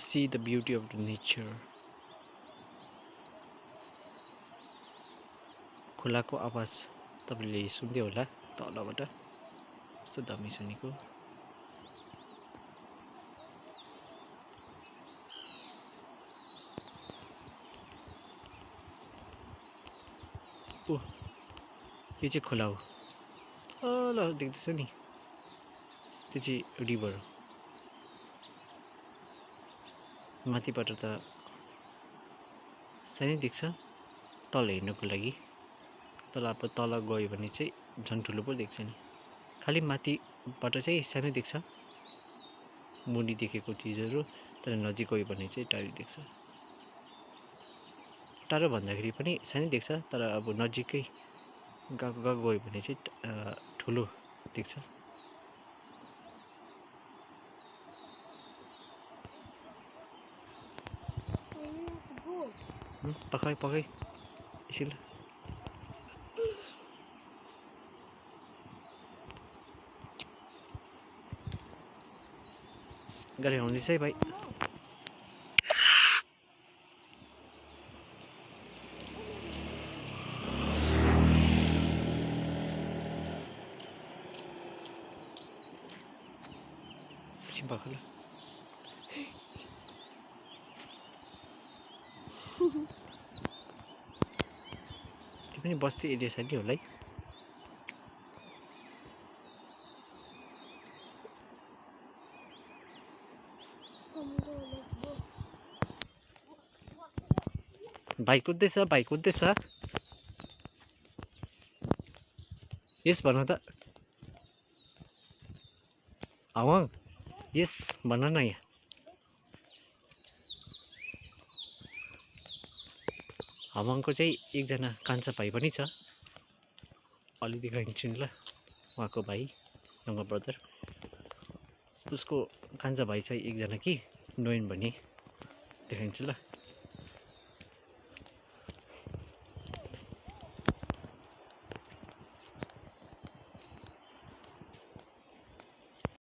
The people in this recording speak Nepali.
See the beauty of the nature. खोलाको आवाज तपाईले सुन्दै होला तलबाट कस्तो दामी सुनेको ओ यो चाहिँ खोला हो तल देख्दैछ नि त्यो चाहिँ रिभर माथिबाट त सानै देख्छ तल हेर्नको लागि तर अब तल गयो भने चाहिँ झन् ठुलो पो देख्छ नि खालि माथिबाट चाहिँ सानो देख्छ मुनि देखेको चिजहरू तर नजिक गयो भने चाहिँ टाढी देख्छ टाढो भन्दाखेरि पनि सानै देख्छ तर अब नजिकै गयो भने चाहिँ ठुलो देख्छ पकाइ एकछिन गाडी आउँदैछ है भाइ एकछिन पखाला त्यो पनि बस्ती एरिया छ नि होला है भाइ कुद्दैछ यस भन त हावाङ यस भन न यहाँ हावाङको चाहिँ एकजना कान्छा भाइ पनि छ अलि देखाइदिन्छु नि ल उहाँको भाइ यङ्गर ब्रदर उसको कान्छा भाइ चाहिँ एकजना कि नोइन भन्ने देखाइदिन्छु ल